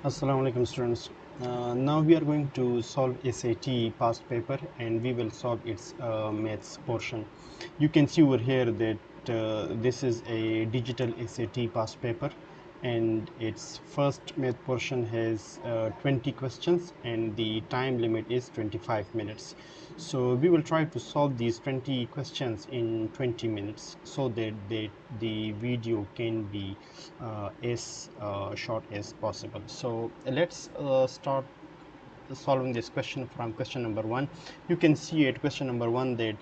Assalamu alaikum students. Now we are going to solve SAT past paper and we will solve its maths portion. You can see over here that this is a digital SAT past paper and its first math portion has 20 questions and the time limit is 25 minutes. So we will try to solve these 20 questions in 20 minutes so that the video can be as short as possible. So let's start solving this question from question number 1. You can see at question number 1 that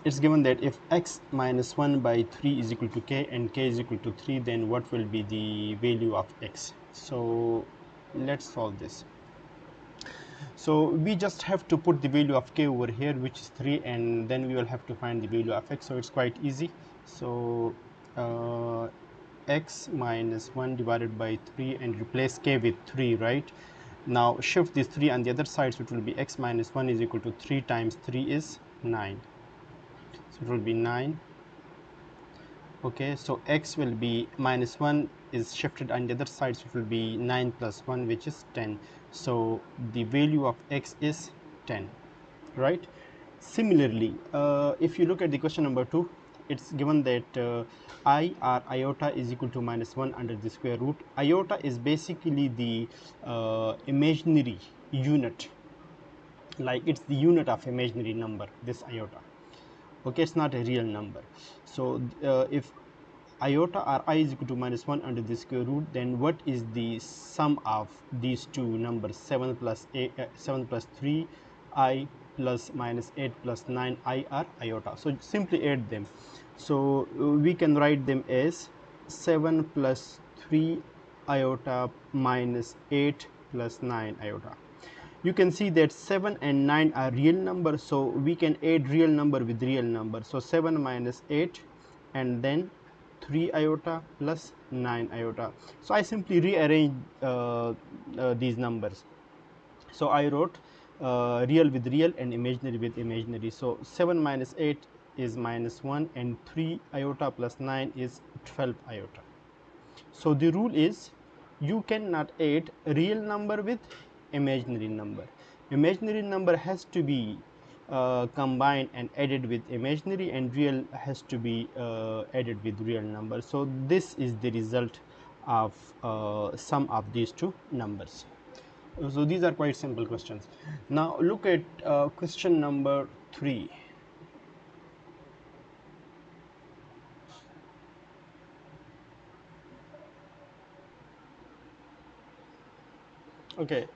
it's given that if x minus 1 by 3 is equal to k and k is equal to 3, then what will be the value of x? So let's solve this. So we just have to put the value of k over here, which is 3, and then we will have to find the value of x. So it's quite easy. So x minus 1 divided by 3 and replace k with 3, right? Now shift this 3 on the other side, so it will be x minus 1 is equal to 3 times 3 is 9. So it will be 9. Okay, so x will be minus 1 is shifted on the other side, so it will be 9 plus 1, which is 10. So the value of x is 10, right? Similarly, if you look at the question number 2, it's given that I or iota is equal to minus 1 under the square root. Iota is basically the imaginary unit, like it's the unit of imaginary number, this iota. Okay, it's not a real number. So if iota or I is equal to minus 1 under the square root, then what is the sum of these two numbers, 7 plus 3 I plus minus 8 plus 9 I or iota? So simply add them. So we can write them as 7 plus 3 iota minus 8 plus 9 iota. You can see that 7 and 9 are real numbers, so we can add real number with real number. So 7 minus 8 and then 3 iota plus 9 iota. So I simply rearrange these numbers. So I wrote real with real and imaginary with imaginary. So 7 minus 8 is minus 1 and 3 iota plus 9 is 12 iota. So the rule is you cannot add real number with imaginary number. Imaginary number has to be combined and added with imaginary, and real has to be added with real number. So this is the result of sum of these two numbers. So these are quite simple questions. Now look at question number 3. Okay,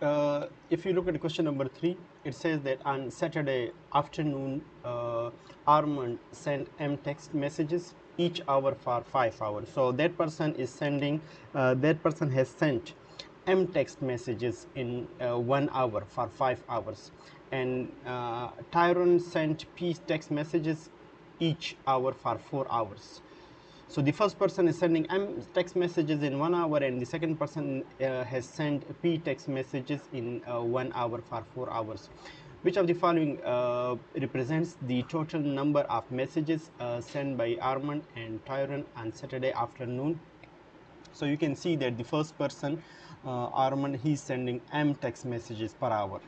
if you look at question number 3, it says that on Saturday afternoon, Armand sent M text messages each hour for 5 hours. So that person is sending, that person has sent M text messages in 1 hour for 5 hours, and Tyrone sent P text messages each hour for 4 hours. So the first person is sending M text messages in 1 hour, and the second person has sent P text messages in 1 hour for 4 hours. Which of the following represents the total number of messages sent by Armand and Tyrone on Saturday afternoon? So you can see that the first person, Armand, he's sending M text messages per hour.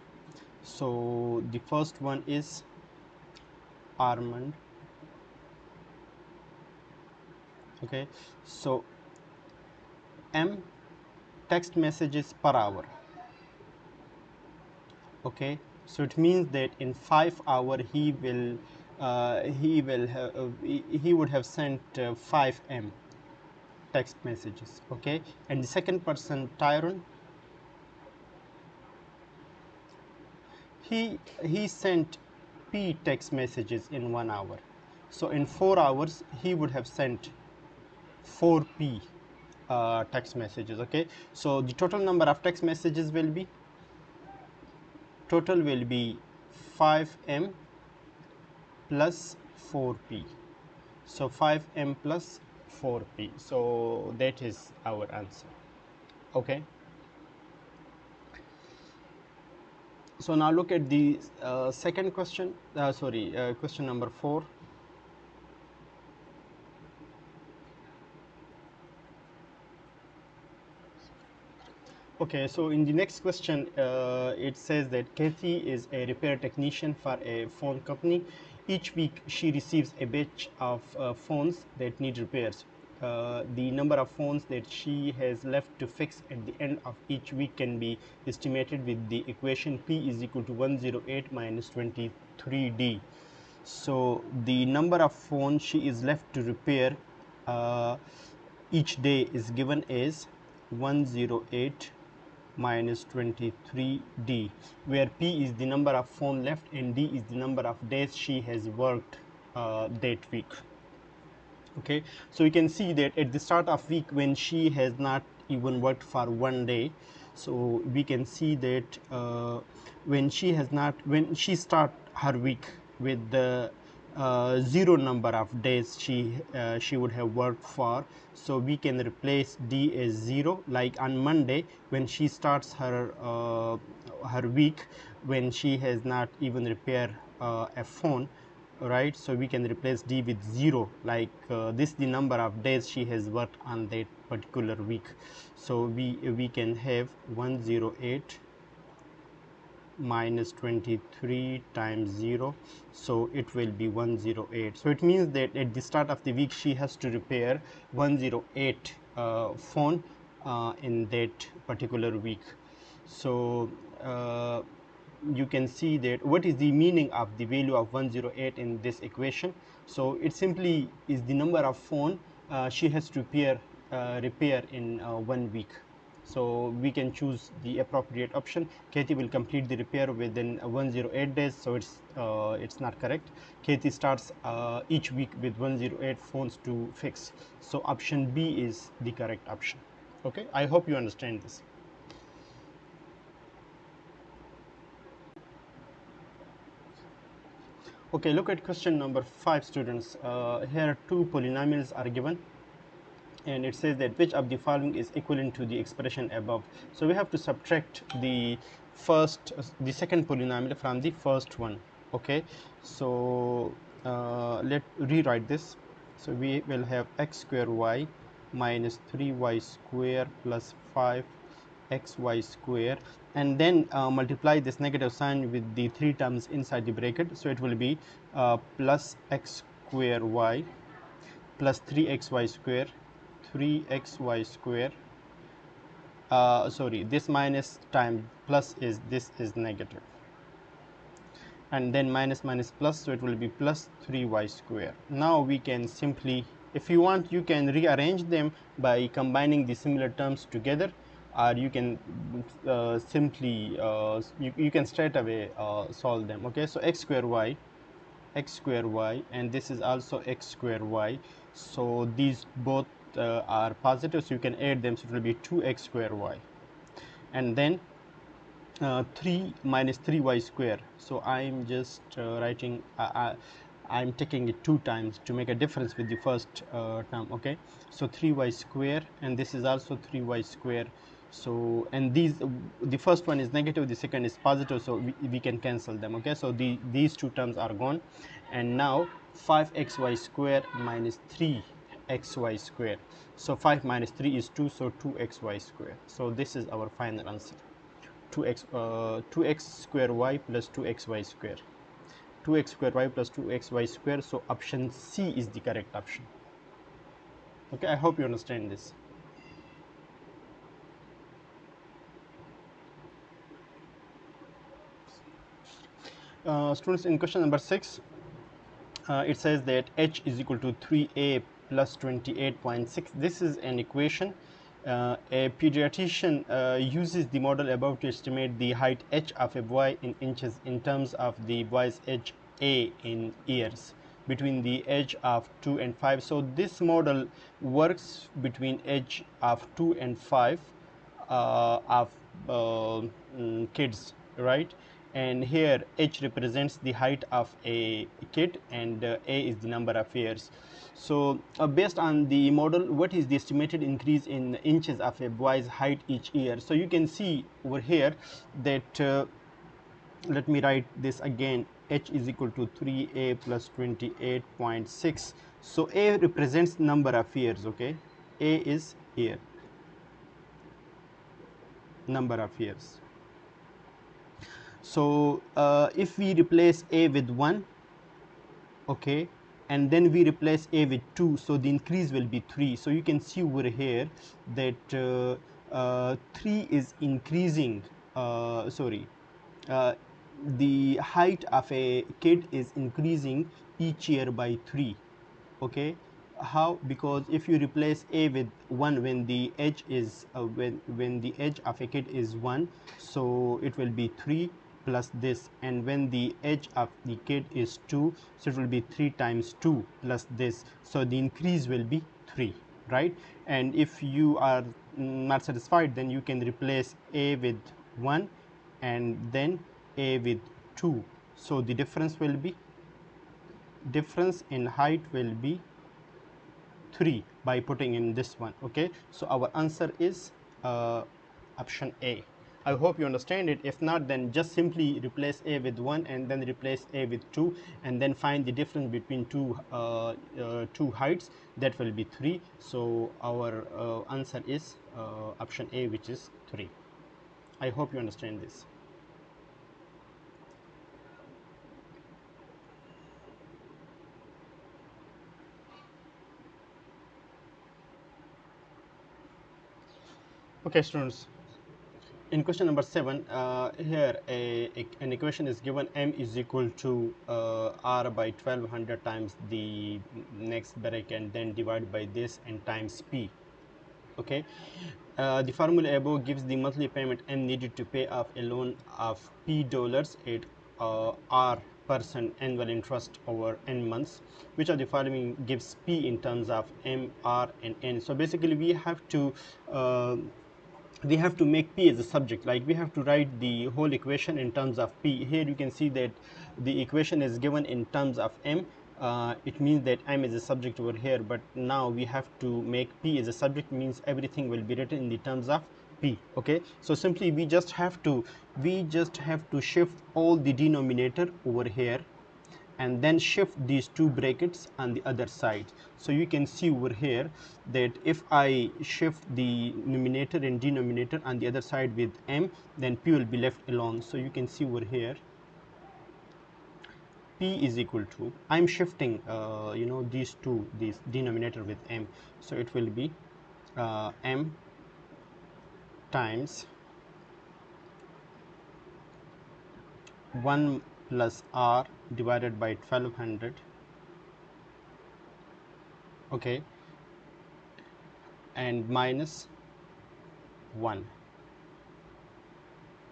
So the first one is Armand. Okay, so M text messages per hour. Okay, so it means that in 5 hours he would have sent 5 M text messages. Okay, and the second person, Tyrone, he sent P text messages in 1 hour. So in 4 hours he would have sent 4 P text messages. Okay, so the total number of text messages will be 5M plus 4P. So 5M plus 4P. So that is our answer. Okay. So now look at the second question. Question number 4. Okay, so in the next question, it says that Kathy is a repair technician for a phone company. Each week, she receives a batch of phones that need repairs. The number of phones that she has left to fix at the end of each week can be estimated with the equation P is equal to 108 minus 23D. So the number of phones she is left to repair uh, each day is given as 108 minus 23D, where P is the number of phone left and D is the number of days she has worked that week. Okay, so you can see that at the start of week, when she has not even worked for one day, so we can see that when she start her week with the zero number of days she would have worked for, so we can replace D as 0. Like on Monday, when she starts her week, when she has not even repaired a phone, right, so we can replace D with 0, like this the number of days she has worked on that particular week. So we can have 108 minus 23 times 0, so it will be 108. So it means that at the start of the week she has to repair 108 phone in that particular week. So you can see that what is the meaning of the value of 108 in this equation. So it simply is the number of phone she has to repair in 1 week. So we can choose the appropriate option. Katie will complete the repair within 108 days, so it's not correct. Katie starts each week with 108 phones to fix, so option B is the correct option. Okay, I hope you understand this. Okay, look at question number 5, students. Here two polynomials are given, and it says that which of the following is equivalent to the expression above. So we have to subtract the second polynomial from the first one. Okay, so let rewrite this. So we will have x square y minus 3y square plus 5xy square, and then multiply this negative sign with the three terms inside the bracket. So it will be plus x square y plus 3xy square 3xy square, sorry, this minus time plus this is negative, and then minus minus plus, so it will be plus 3y square. Now we can simply, if you want, you can rearrange them by combining the similar terms together, or you can simply you can straight away solve them. Okay, so x square y, and this is also x square y, so these both are positive, so you can add them, so it will be 2x square y, and then 3 minus 3y square. So I'm just writing, I'm taking it 2 times to make a difference with the first term. Okay, so 3y square, and this is also 3y square. So, and the first one is negative, the second is positive, so we can cancel them. Okay, so these two terms are gone, and now 5xy square minus 3xy square. So 5 minus 3 is 2, so 2xy square. So this is our final answer. 2x square y plus 2xy square, 2x square y plus 2xy square. So option C is the correct option. Okay, I hope you understand this. Students, in question number 6, it says that h is equal to 3a plus 28.6. This is an equation. A pediatrician uses the model above to estimate the height h of a boy in inches in terms of the boy's age a in years between the age of 2 and 5. So this model works between age of 2 and 5 of kids, right? And here h represents the height of a kid, and a is the number of years. So based on the model, what is the estimated increase in inches of a boy's height each year? So you can see over here that let me write this again. H is equal to 3a plus 28.6. so a represents number of years. Okay, a is year. number of years. So if we replace a with 1, okay, and then we replace a with 2, so the increase will be 3. So you can see over here that 3 is increasing, sorry, uh, the height of a kid is increasing each year by 3. Okay, how? Because if you replace a with 1 when the edge is when the edge of a kid is 1, so it will be 3 plus this, and when the edge of the kid is 2, so it will be 3 times 2 plus this, so the increase will be 3, right? And if you are not satisfied, then you can replace a with 1 and then a with 2, so the difference in height will be 3 by putting in this one. Okay, so our answer is option A. I hope you understand it. If not, then just simply replace a with 1 and then replace a with 2, and then find the difference between two heights. That will be 3. So our answer is option A, which is 3. I hope you understand this. Okay, students, in question number 7, here an equation is given. M is equal to R by 1200 times the next bracket, and then divide by this and times P. Okay, the formula above gives the monthly payment M needed to pay off a loan of P dollars at R% annual interest over N months. Which of the following gives P in terms of M, R, and N? So basically we have to make P as a subject. Like, we have to write the whole equation in terms of P. Here you can see that the equation is given in terms of M. It means that M is a subject over here, but now we have to make P as a subject, means everything will be written in the terms of P. Okay, so simply we just have to shift all the denominator over here and then shift these two brackets on the other side. So you can see over here that if I shift the numerator and denominator on the other side with M, then P will be left alone. So you can see over here P is equal to, I'm shifting these denominator with M, so it will be M times 1 plus R divided by 1200. Okay, and minus 1,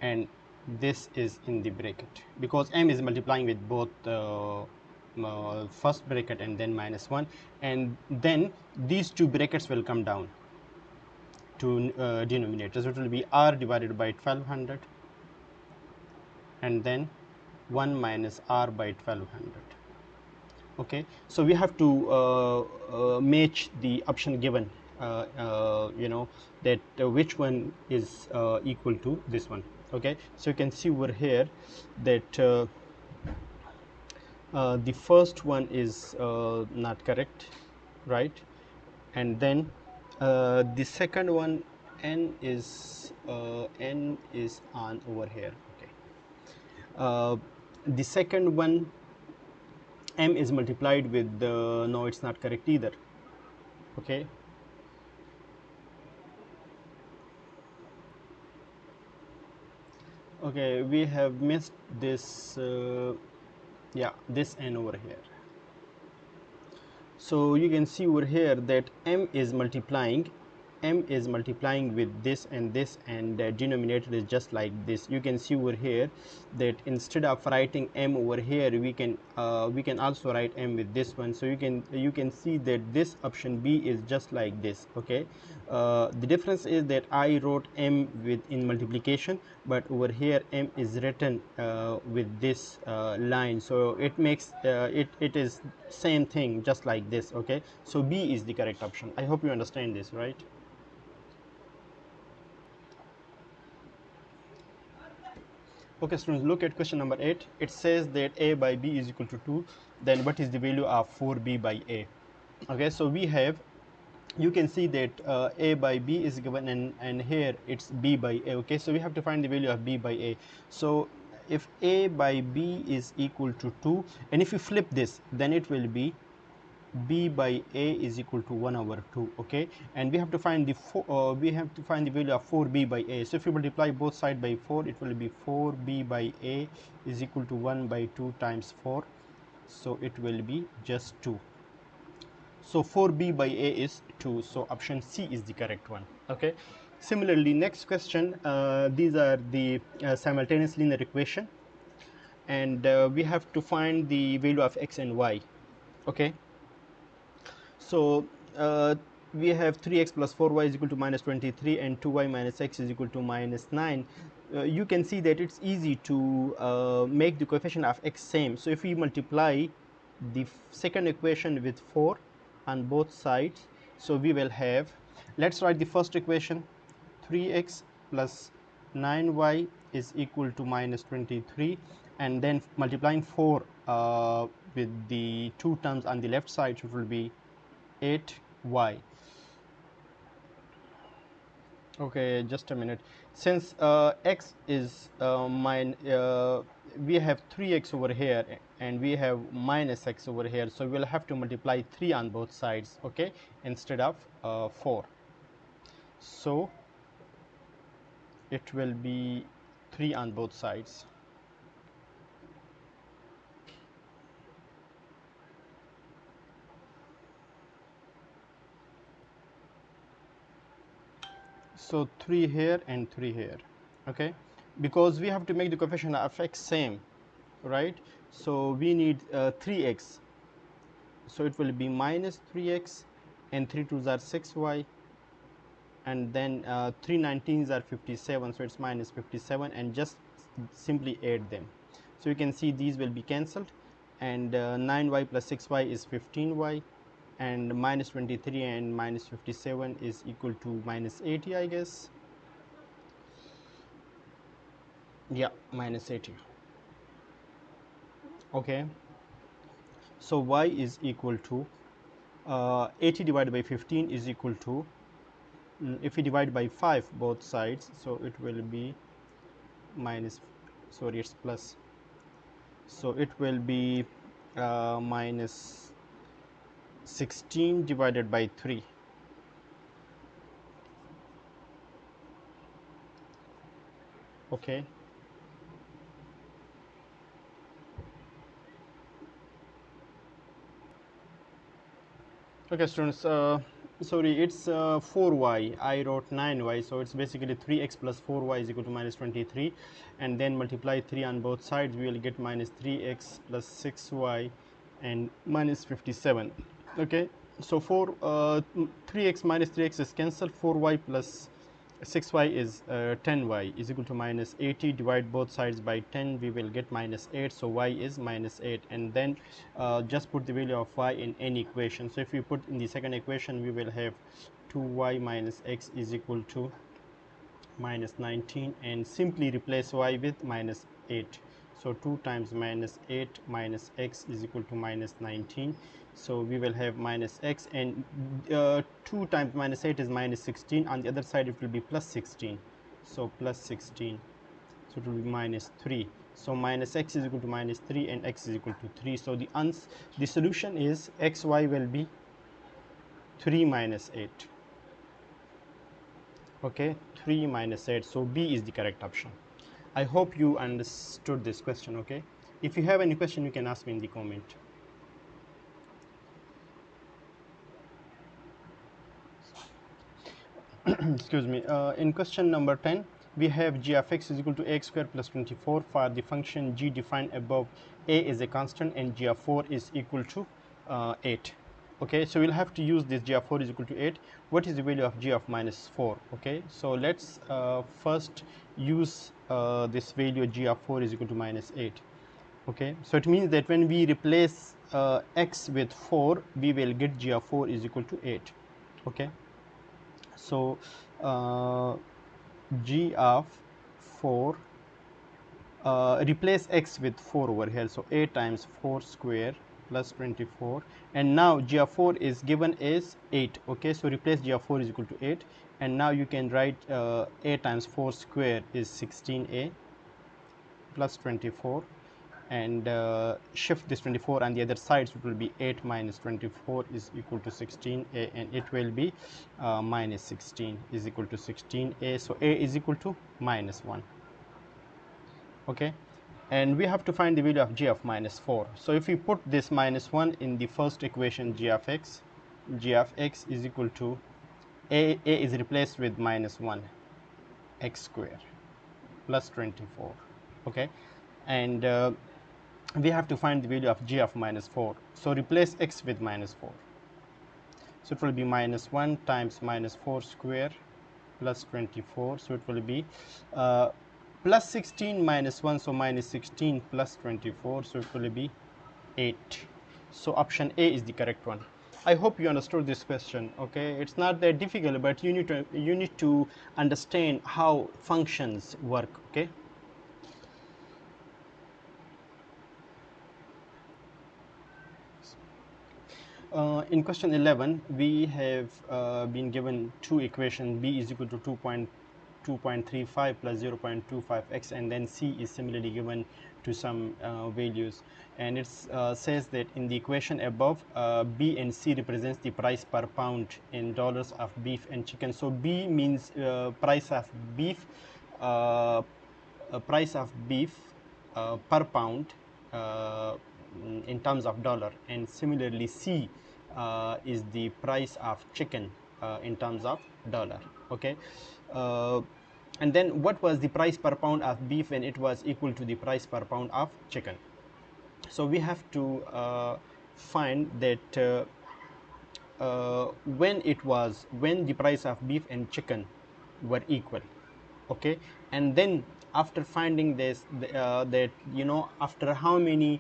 and this is in the bracket because M is multiplying with both first bracket and then minus 1, and then these two brackets will come down to denominators. It will be R divided by 1200 and then 1 minus R by 1200. Okay, so we have to match the option given, that which one is equal to this one. Okay, so you can see over here that the first one is not correct, right? And then the second one, n is on over here. Okay, the second one, M is multiplied with no, it's not correct either. Okay, okay, we have missed this yeah, this n over here. So you can see over here that M is multiplying with this, and the denominator is just like this. You can see over here that instead of writing M over here, we can also write M with this one. So you can see that this option B is just like this. Okay, the difference is that I wrote M in multiplication, but over here M is written with this line, so it makes it is same thing, just like this. Okay, so B is the correct option. I hope you understand this, right? Okay, students, look at question number 8. It says that A by B is equal to 2. Then what is the value of 4B by A? Okay, so we have you can see that a by b is given, and here it's b by a. Okay, so we have to find the value of b by a. So if a by b is equal to 2, and if you flip this, then it will be b by a is equal to 1 over 2. Okay, and we have to find the value of 4b by a. So if you multiply both sides by 4, it will be 4b by a is equal to 1 by 2 times 4, so it will be just 2. So 4b by a is 2, so option C is the correct one. Okay, similarly, next question, these are the simultaneous linear equation, and we have to find the value of x and y. Okay, so we have 3x plus 4y is equal to minus 23 and 2y minus x is equal to minus 9. You can see that it's easy to make the coefficient of x same. So if we multiply the second equation with 4 on both sides, so we will have, let's write the first equation, 3x plus 9y is equal to minus 23, and then multiplying 4 with the two terms on the left side, it will be 8y. Okay, just a minute. Since x is we have 3x over here and we have minus x over here, so we'll have to multiply 3 on both sides, okay, instead of 4. So it will be 3 on both sides. So 3 here and 3 here. Okay, because we have to make the coefficient of x same, right? So we need 3x, so it will be minus 3x, and 3 2s are 6y, and then 3 19s are 57, so it's minus 57, and just simply add them. So you can see these will be cancelled, and 9y plus 6y is 15y, and minus 23 and minus 57 is equal to minus 80, I guess. Yeah, minus 80. Okay, so y is equal to 80 divided by 15 is equal to, if we divide by 5 both sides, so it will be minus, sorry, it's plus, so it will be minus 16 divided by 3. Okay, okay students, sorry, it's 4y, I wrote 9y, so it's basically 3x plus 4y is equal to minus 23, and then multiply 3 on both sides, we will get minus 3x plus 6y and minus 57. Okay, so 3x minus 3x is cancelled, 4y plus 6y is 10y is equal to minus 80. Divide both sides by 10, we will get minus 8, so y is minus 8, and then just put the value of y in any equation. So if we put in the second equation, we will have 2y minus x is equal to minus 19, and simply replace y with minus 8. So 2 times minus 8 minus x is equal to minus 19. So we will have minus x, and 2 times minus 8 is minus 16. On the other side, it will be plus 16. So plus 16. So it will be minus 3. So minus x is equal to minus 3 and x is equal to 3. So the solution is xy will be 3 minus 8. Okay, 3 minus 8. So B is the correct option. I hope you understood this question. Okay, if you have any question, you can ask me in the comment. Excuse me. In question number 10, we have g of x is equal to ax squared plus 24 for the function g defined above. A is a constant and g of 4 is equal to 8. Okay, so we'll have to use this g of 4 is equal to 8. What is the value of g of minus 4? Okay, so let's first use this value g of 4 is equal to minus 8. Okay, so it means that when we replace x with 4, we will get g of 4 is equal to 8. Okay, so g of 4, replace x with 4 over here, so 8 times 4 square plus 24, and now g of 4 is given as 8. Okay, so replace g of 4 is equal to 8, and now you can write a times 4 square is 16a plus 24, and shift this 24 on the other side, so it will be 8 minus 24 is equal to 16a, and it will be minus 16 is equal to 16a, so a is equal to minus 1. Okay, and we have to find the value of g of minus 4. So if we put this minus 1 in the first equation, g of x is equal to a is replaced with minus 1 x square plus 24. Okay, and we have to find the value of g of minus 4. So replace x with minus 4. So it will be minus 1 times minus 4 square plus 24. So it will be plus 16 minus 1, so minus 16 plus 24, so it will be 8. So option A is the correct one. I hope you understood this question. Okay, it's not that difficult, but you need to understand how functions work. Okay. In question 11, we have been given two equations. B is equal to 2.35 plus 0.25x, and then C is similarly given to some values, and it says that in the equation above, B and C represents the price per pound in dollars of beef and chicken. So B means price of beef, per pound in terms of dollar, and similarly C is the price of chicken in terms of dollar. Okay, and then what was the price per pound of beef when it was equal to the price per pound of chicken? So we have to find that when the price of beef and chicken were equal. Okay, and then after finding this, that after how many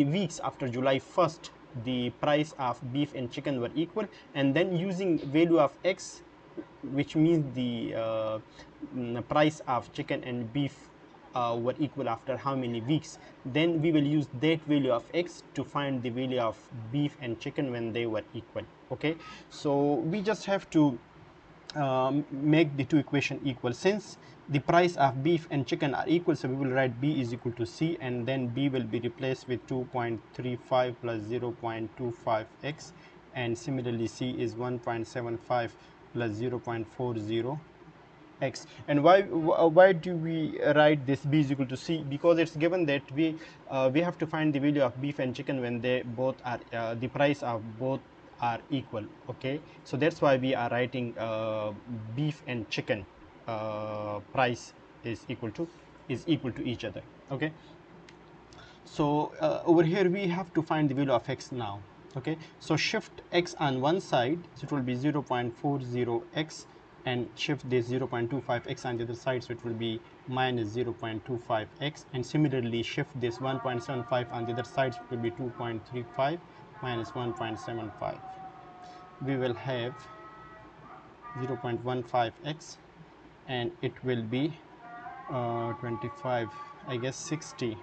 weeks after July 1st the price of beef and chicken were equal, and then using value of x, which means the price of chicken and beef were equal after how many weeks, then we will use that value of x to find the value of beef and chicken when they were equal. Okay, so we just have to make the two equations equal. Since the price of beef and chicken are equal, so we will write B is equal to C, and then B will be replaced with 2.35 plus 0.25x, and similarly C is 1.75 plus 0.40 x. And why do we write this B is equal to C? Because it's given that we have to find the value of beef and chicken when they both are the price of both are equal. Okay, so that's why we are writing beef and chicken price is equal to each other. Okay, so over here we have to find the value of x now. Okay, so shift x on one side, so it will be 0.40x, and shift this 0.25x on the other side, so it will be minus 0.25x, and similarly shift this 1.75 on the other side, so it will be 2.35 minus 1.75. we will have 0.15x, and it will be 25, I guess 60,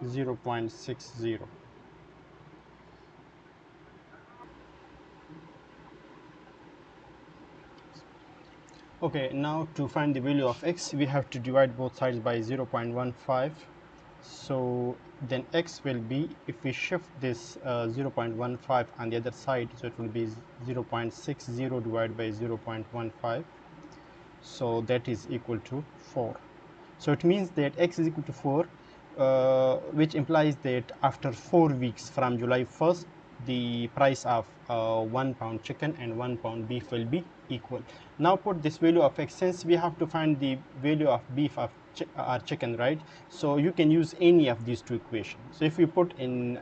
0.60. Okay, now to find the value of x, we have to divide both sides by 0.15. So then x will be, if we shift this 0.15 on the other side, so it will be 0.60 divided by 0.15. So that is equal to 4. So it means that x is equal to 4, which implies that after 4 weeks from July 1st, the price of 1 pound chicken and 1 pound beef will be equal. Now put this value of x, since we have to find the value of beef or chicken, right? So you can use any of these two equations. So if we put in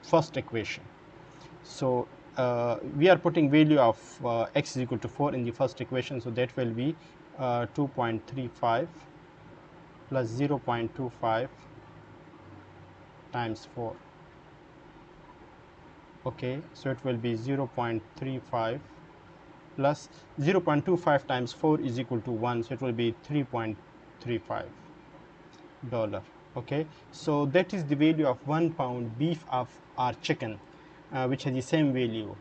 first equation, so we are putting value of x is equal to 4 in the first equation, so that will be 2.35 plus 0.25 times 4. Okay, so it will be 0.35 plus 0.25 times 4 is equal to 1, so it will be $3.35. Okay, so that is the value of 1 pound beef of our chicken, which has the same value,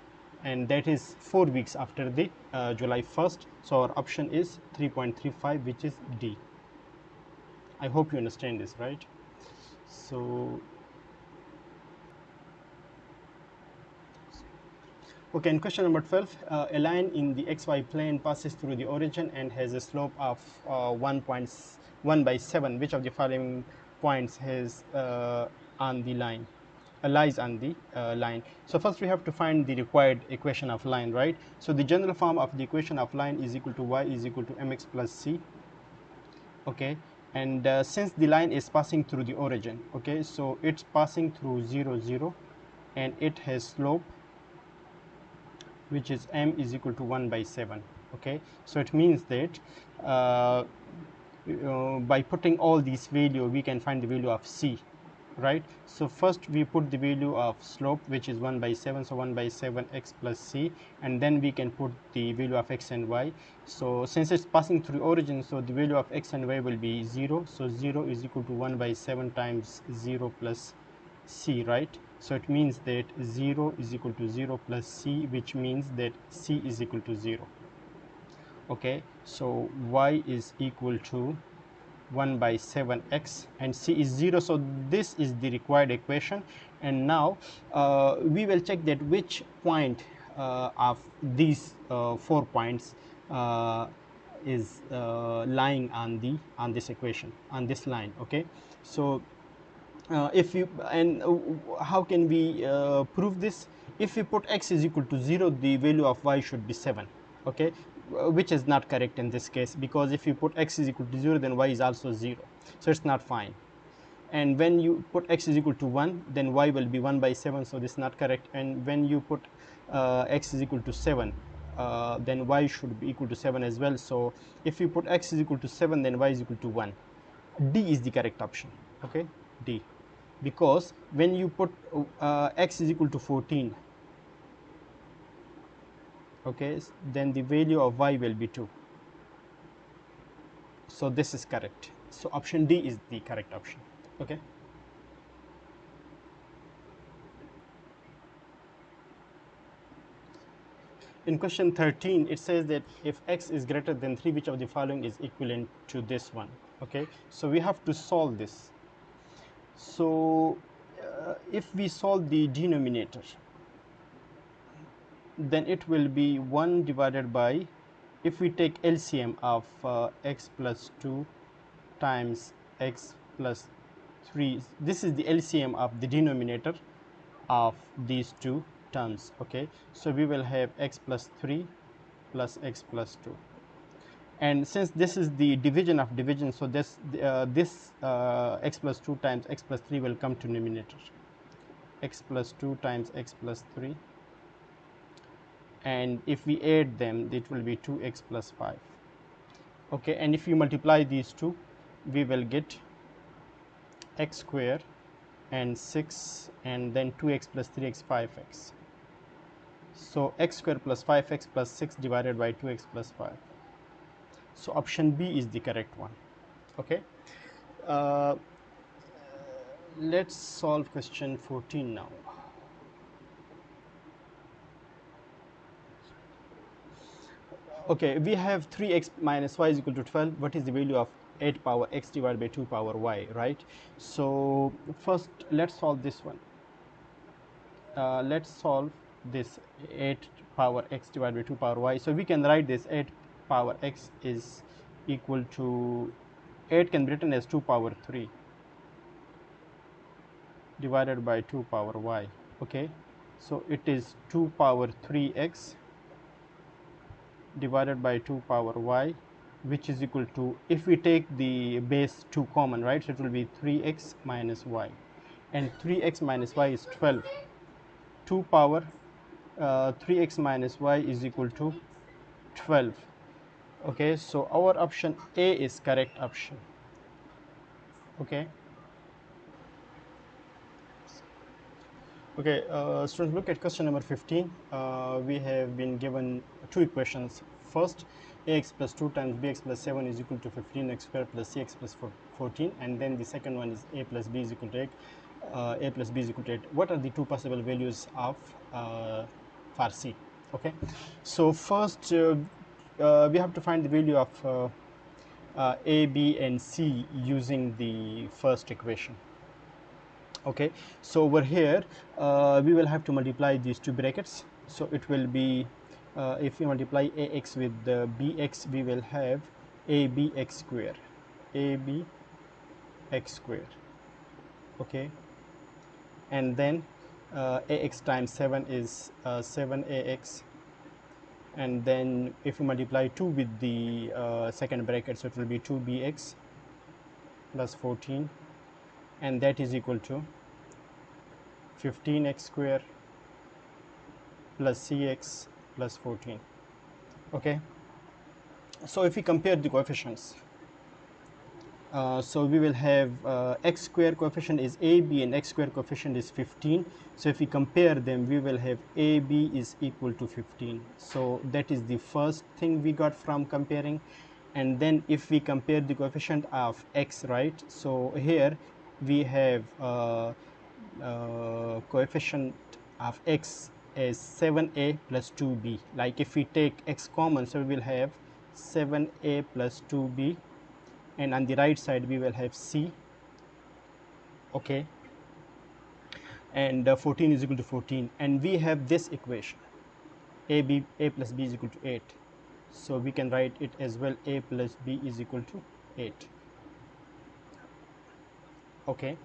and that is 4 weeks after the July 1st. So our option is 3.35, which is D. I hope you understand this, right? So okay, in question number 12, a line in the xy plane passes through the origin and has a slope of 1.1 by 7. Which of the following points has on the line lies on the line? So first we have to find the required equation of line, right? So the general form of the equation of line is equal to y is equal to mx plus c. Okay, and since the line is passing through the origin, okay, so it's passing through 0 0, and it has slope which is m is equal to 1 by 7. Okay, so it means that by putting all these value we can find the value of c, right? So first we put the value of slope, which is 1 by 7, so 1 by 7 x plus c, and then we can put the value of x and y. So since it's passing through origin, so the value of x and y will be 0, so 0 is equal to 1 by 7 times 0 plus c, right? So it means that 0 is equal to 0 plus c, which means that c is equal to 0. Okay, so y is equal to 1 by 7x and c is 0. So this is the required equation, and now we will check that which point of these 4 points is lying on this equation, on this line. Okay, so if you and how can we prove this? If we put x is equal to 0, the value of y should be 7. Okay, which is not correct in this case, because if you put x is equal to 0, then y is also 0, so it's not fine. And when you put x is equal to 1, then y will be 1 by 7, so this is not correct. And when you put x is equal to 7, then y should be equal to 7 as well. So if you put x is equal to 7, then y is equal to 1. D is the correct option. Okay, D, because when you put x is equal to 14, okay, then the value of y will be 2. So this is correct. So option D is the correct option. Okay, in question 13 it says that if x is greater than 3, which of the following is equivalent to this one? Okay, so we have to solve this. So if we solve the denominator, then it will be 1 divided by, if we take LCM of x plus 2 times x plus 3, this is the LCM of the denominator of these two terms. Okay, so we will have x plus 3 plus x plus 2, and since this is the division of division, so this x plus 2 times x plus 3 will come to numerator, x plus 2 times x plus 3, and if we add them it will be 2x plus 5. Okay, and if you multiply these two, we will get x square and 6, and then 2x plus 3x 5x. So x square plus 5x plus 6 divided by 2x plus 5. So option B is the correct one. Okay, uh, let's solve question 14 now. Okay, we have 3x minus y is equal to 12. What is the value of 8 power x divided by 2 power y, right? So first let's solve this one. Let's solve this 8 power x divided by 2 power y. So we can write this 8 power x is equal to, 8 can be written as 2 power 3 divided by 2 power y. Okay, so it is 2 power 3x divided by 2 power y, which is equal to, if we take the base 2 common, right, so it will be 3x minus y, and 3x minus y is 12. 2 power 3x minus y is equal to 12. Okay, so our option A is correct option. Okay, okay, students, look at question number 15. We have been given two equations. First, ax plus 2 times bx plus 7 is equal to 15x squared plus cx plus 14, and then the second one is a plus b is equal to 8, a plus b is equal to 8. What are the two possible values of for c? Okay, so first we have to find the value of a, b and c using the first equation. Okay, so over here we will have to multiply these two brackets, so it will be if we multiply ax with the bx, we will have abx square, abx square. Okay, and then ax times 7 is 7ax, and then if we multiply 2 with the second bracket, so it will be 2bx plus 14, and that is equal to 15x square plus cx plus 14. Okay, so if we compare the coefficients, so we will have x square coefficient is ab and x square coefficient is 15. So if we compare them, we will have ab is equal to 15. So that is the first thing we got from comparing. And then if we compare the coefficient of x, right, so here we have coefficient of x is 7a plus 2b. Like if we take x common, so we will have 7a plus 2b, and on the right side we will have c. Okay, and 14 is equal to 14, and we have this equation, a plus b is equal to 8, so we can write it as well, a plus b is equal to 8. Okay,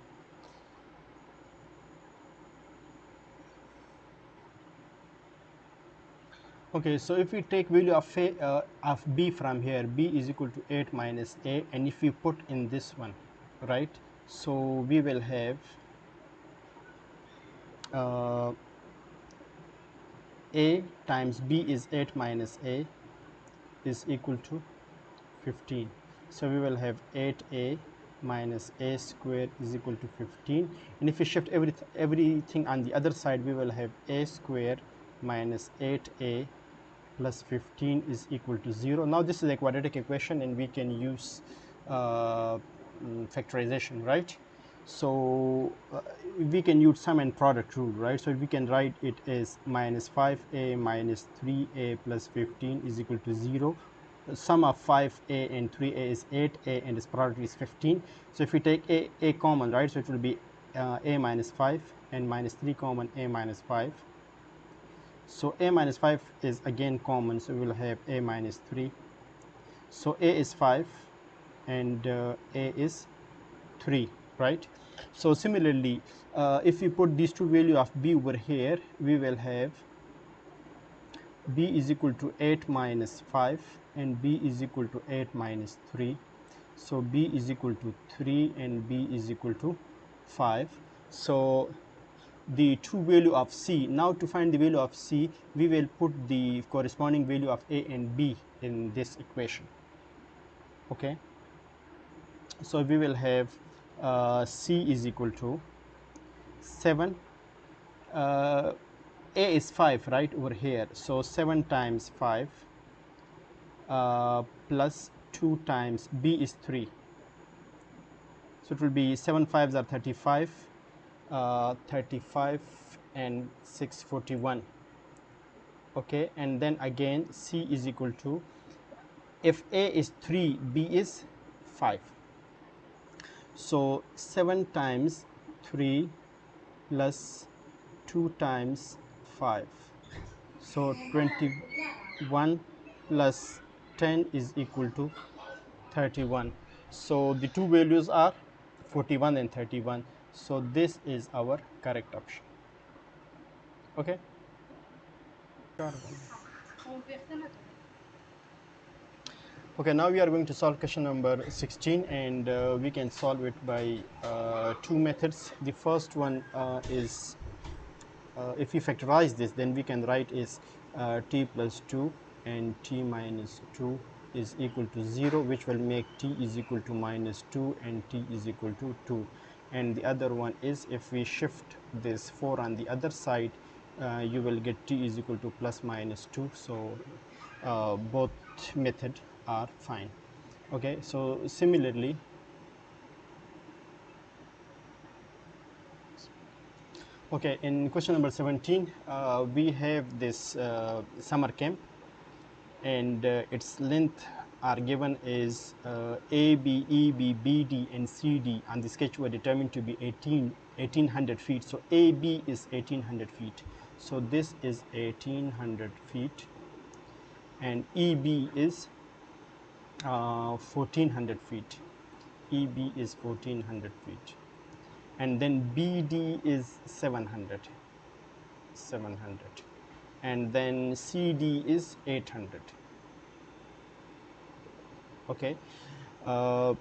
okay, so if we take value of of b from here, b is equal to 8 minus a, and if we put in this one, right, so we will have a times b is 8 minus a is equal to 15. So we will have 8a minus a square is equal to 15, and if we shift everything on the other side, we will have a square minus 8a plus 15 is equal to 0. Now this is a quadratic equation, and we can use factorization, right? So we can use sum and product rule, right? So we can write it as minus 5a minus 3a plus 15 is equal to 0. The sum of 5a and 3a is 8a, and its product is 15. So if we take a common, right, so it will be a minus 5, and minus 3 common, a minus 5. So a minus 5 is again common, so we will have a minus 3. So a is 5 and a is 3, right? So similarly, if we put these two value of b over here, we will have b is equal to 8 minus 5 and b is equal to 8 minus 3. So b is equal to 3 and b is equal to 5. So the true value of c. Now to find the value of c, we will put the corresponding value of a and b in this equation. Okay, so we will have c is equal to 7, a is 5, right, over here, so 7 times 5 plus 2 times b is 3, so it will be 7 5s are 35, 35 and 6 41. Okay, and then again c is equal to, if a is 3, b is 5, so 7 times 3 plus 2 times 5, so 21 plus 10 is equal to 31. So the two values are 41 and 31, so this is our correct option. Okay, okay, now we are going to solve question number 16, and we can solve it by two methods. The first one is, if we factorize this, then we can write is t plus 2 and t minus 2 is equal to 0, which will make t is equal to minus 2 and t is equal to 2. And the other one is, if we shift this 4 on the other side, you will get t is equal to plus minus 2. So both method are fine. Okay, so similarly, okay, in question number 17, we have this summer camp, and its length are given is A, B, E, B, B, D, and C, D, and the sketch were determined to be 1800 feet. So AB is 1800 feet. So this is 1800 feet, and EB is 1400 feet. EB is 1400 feet, and then BD is 700, and then CD is 800. Okay, uh,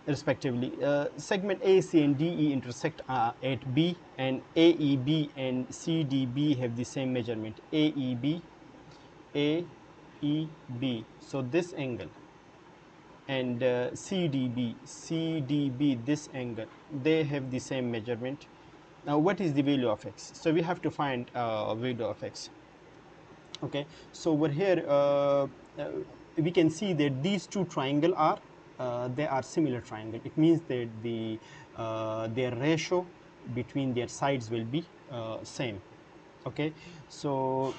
respectively. Segment AC and DE intersect at B, and AEB and CDB have the same measurement. AEB, AEB. So this angle, and CDB, this angle, they have the same measurement. Now, what is the value of x? So we have to find value of x. Okay, so over here we can see that these two triangles are they are similar triangle. It means that their ratio between their sides will be same. Okay, so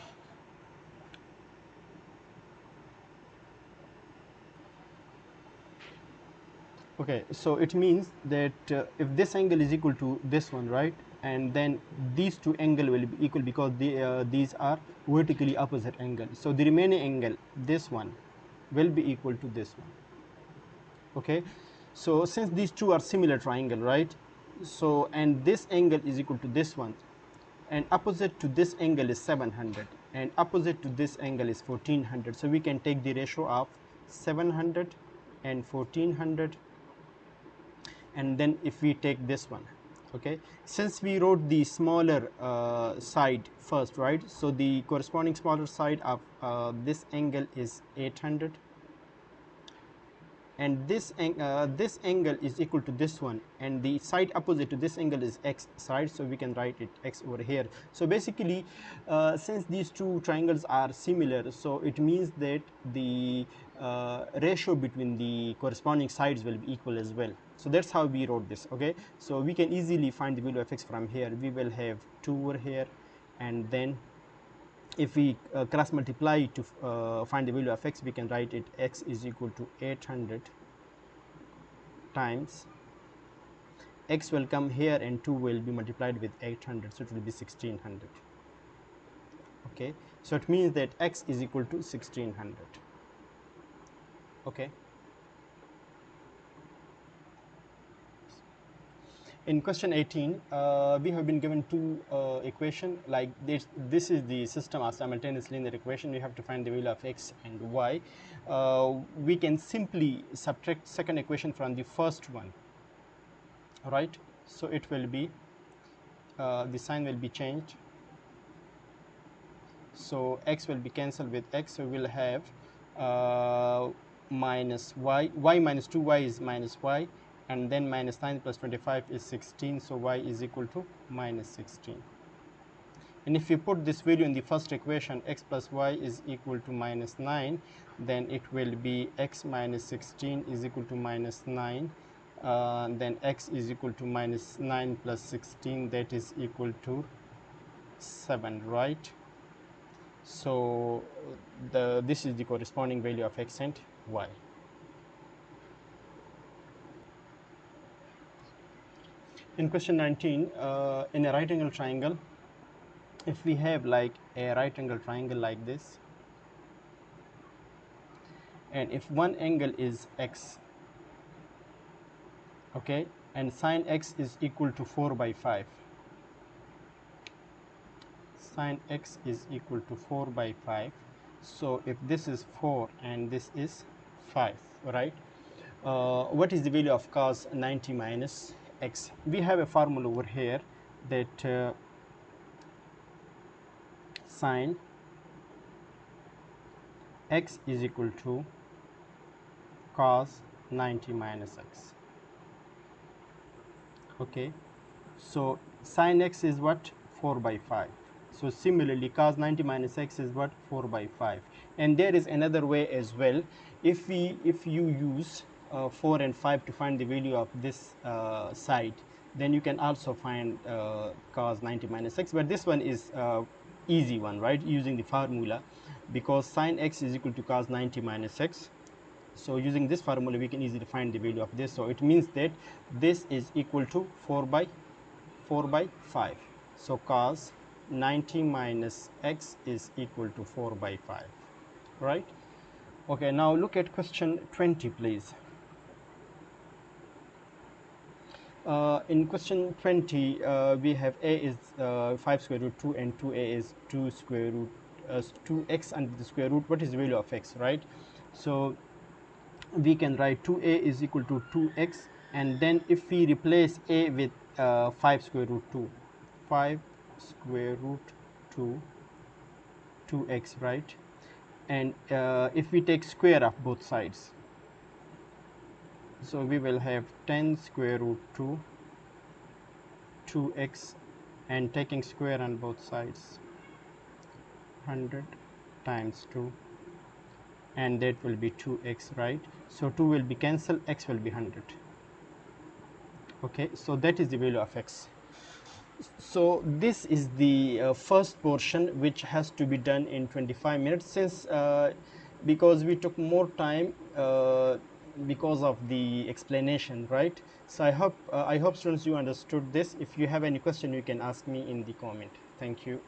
okay, so it means that if this angle is equal to this one, right, and then these two angle will be equal because these are vertically opposite angle. So the remaining angle, this one, will be equal to this one. Okay, so since these two are similar triangle, right, so and this angle is equal to this one, and opposite to this angle is 700, and opposite to this angle is 1400. So we can take the ratio of 700 and 1400, and then if we take this one, okay, since we wrote the smaller side first, right, so the corresponding smaller side of this angle is 800, and this angle is equal to this one, and the side opposite to this angle is x side, so we can write it x over here. So basically since these two triangles are similar, so it means that the ratio between the corresponding sides will be equal as well. So that's how we wrote this. Okay, so we can easily find the value of x from here. We will have 2 over here, and then if we cross multiply to find the value of x, we can write it x is equal to 800 times x will come here, and 2 will be multiplied with 800, so it will be 1600. Okay, so it means that x is equal to 1600. Okay, in question 18 we have been given two equation like this. This is the system of simultaneous linear equation. We have to find the value of x and y. We can simply subtract second equation from the first one, right? So it will be the sign will be changed, so x will be cancelled with x, so we will have minus y minus 2y is minus y, and then minus 9 plus 25 is 16, so y is equal to minus 16. And if we put this value in the first equation, x plus y is equal to minus 9, then it will be x minus 16 is equal to minus 9, then x is equal to minus 9 plus 16, that is equal to 7, right? So this is the corresponding value of x and y. In question 19, in a right angle triangle, if we have like a right angle triangle like this, and if one angle is x, okay, and sine x is equal to 4 by 5, sine x is equal to 4 by 5, so if this is 4 and this is 5, right, what is the value of cos 90 minus x? We have a formula over here that sine x is equal to cos 90 minus x. Okay, so sine x is what? 4 by 5. So similarly, cos 90 minus x is what? 4 by 5. And there is another way as well. If you use 4 and 5 to find the value of this side, then you can also find cos 90 minus x. But this one is easy one, right? Using the formula, because sine x is equal to cos 90 minus x. So using this formula, we can easily find the value of this. So it means that this is equal to 4 by 5. So cos 90 minus x is equal to 4 by 5, right? Okay, now look at question 20, please. In question 20, we have a is 5 square root 2 and 2a is 2 square root 2x under the square root. What is the value of x, right? So we can write 2a is equal to 2x, and then if we replace a with 5 square root 2, 5 square root 2 2x, right? And if we take square of both sides, so we will have 10 square root 2 2x, and taking square on both sides, 100 times 2, and that will be 2x, right? So 2 will be cancelled, x will be 100. Okay, so that is the value of x. So this is the first portion, which has to be done in 25 minutes, since because we took more time because of the explanation, right? So I hope students, you understood this. If you have any question, you can ask me in the comment. Thank you.